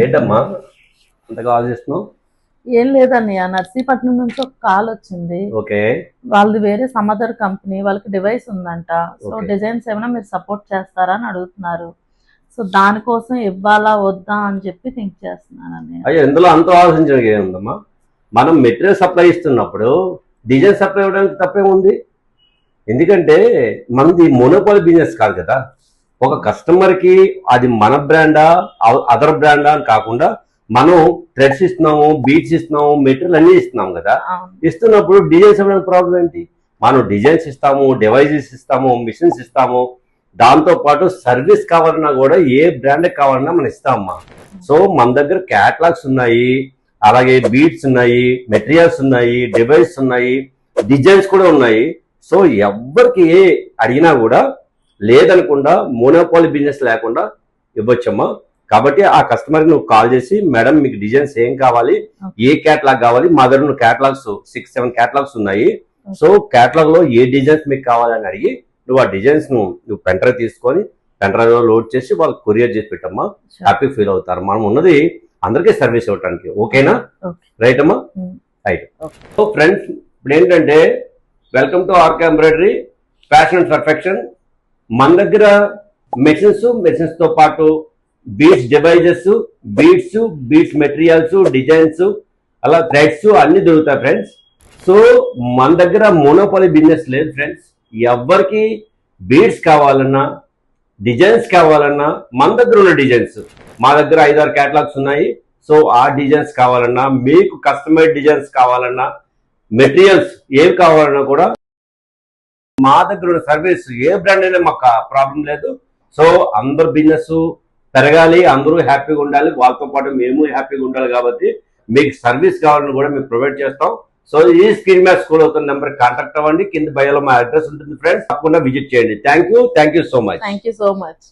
ఏంటమ్మా అంతగా ఆలోచిస్తున్నావు? ఏం లేదన్నయ్య, నర్సీపట్నం నుంచి ఒక కాల్ వచ్చింది. ఓకే. వాళ్ళది వేరే సమదర్ కంపెనీ, వాళ్ళకి డివైస్ ఉందంట. So okay. డిజైన్స్ ఏమైనా మీరు సపోర్ట్ చేస్తారా అని అడుగుతున్నారు. సో దానికోసం ఇవ్వాలా వద్దా అని చెప్పి థింక్ చేస్తున్నాను అన్నయ్య. అయ్యో, ఇందులో అంత ఆలోచించడానికి ఏముందమ్మా? మనం మెటీరియల్ సప్లై ఇస్తున్నప్పుడు డిజైన్ సప్లై ఇవ్వడానికి తప్పేముంది? ఎందుకంటే మనది మోనోపాలి బిజినెస్ కాదు కదా. ఒక కస్టమర్కి అది మన బ్రాండా అదర్ బ్రాండా అని కాకుండా మనం థ్రెడ్స్ ఇస్తున్నాము, బీట్స్ ఇస్తున్నాము, మెటీరియల్ అన్ని ఇస్తున్నాం కదా. అవును. ఇస్తున్నప్పుడు డిజైన్స్ ఇవ్వడానికి ప్రాబ్లం ఏంటి? మనం డిజైన్స్ ఇస్తాము, డివైజెస్ ఇస్తాము, మిషన్స్ ఇస్తాము, దాంతో పాటు సర్వీస్ కావాలన్నా కూడా ఏ బ్రాండ్ కావాలన్నా మనం ఇస్తామమ్మా. సో మన దగ్గర క్యాటలాగ్స్ ఉన్నాయి, అలాగే బీట్స్ ఉన్నాయి, మెటీరియల్స్ ఉన్నాయి, డివైస్ ఉన్నాయి, డిజైన్స్ కూడా ఉన్నాయి. సో ఎవరికి ఏ అడిగినా కూడా లేదనకుండా మోనోపాలి బిజినెస్ లేకుండా ఇవ్వచ్చమ్మా. కాబట్టి ఆ కస్టమర్కి నువ్వు కాల్ చేసి, మేడం మీకు డిజైన్స్ ఏం కావాలి, ఏ క్యాటలాగ్ కావాలి, మా దగ్గర క్యాటలాగ్స్ 6-7 క్యాటలాగ్స్ ఉన్నాయి. సో క్యాటలాగ్ లో ఏ డిజైన్స్ మీకు కావాలని అడిగి నువ్వు ఆ డిజైన్స్ నువ్వు పెండ్రైవ్ తీసుకొని పెండ్రైవ్ లో లోడ్ చేసి వాళ్ళకి కొరియర్ చేసి పెట్టమ్మా. హ్యాపీ ఫీల్ అవుతారు. మనం ఉన్నది అందరికీ సర్వీస్ ఇవ్వడానికి. ఓకేనా? రైట్ అమ్మా? రైట్. సో ఫ్రెండ్స్, ఇప్పుడు ఏంటంటే welcome to RK embroidery fashion and perfection. మన దగ్గర మెషిన్స్ తో పాటు beads devices, beads materials, designs, అలా థ్రెడ్స్ అన్ని దొరుకుతాయి ఫ్రెండ్స్. సో మన దగ్గర మోనోపాలి బిజినెస్ లేదు ఫ్రెండ్స్. ఎవరికి బీట్స్ కావాలన్నా, డిజైన్స్ కావాలన్నా మన దగ్గర ఉన్న డిజైన్స్, మా దగ్గర 5-6 క్యాటలాగ్స్ ఉన్నాయి. సో ఆ డిజైన్స్ కావాలన్నా, మీకు కస్టమైజ్ డిజైన్స్ కావాలన్నా, మెటీరియల్స్ ఏవి కావాలన్నా కూడా మా దగ్గర ఉన్న సర్వీస్ ఏ బ్రాండ్ అయినా మాకు ప్రాబ్లం లేదు. సో అందరు బిజినెస్ పెరగాలి, అందరూ హ్యాపీగా ఉండాలి, వాళ్ళతో పాటు మేము హ్యాపీగా ఉండాలి. కాబట్టి మీకు సర్వీస్ కావాలని కూడా మేము ప్రొవైడ్ చేస్తాం. సో ఈ స్క్రీన్ మీద స్కూల్ అవుతున్న నెంబర్ కాంటాక్ట్ అవ్వండి. కింద బయోలో మా అడ్రస్ ఉంటుంది ఫ్రెండ్స్, తప్పకుండా విజిట్ చేయండి. Thank you so much. Thank you so much.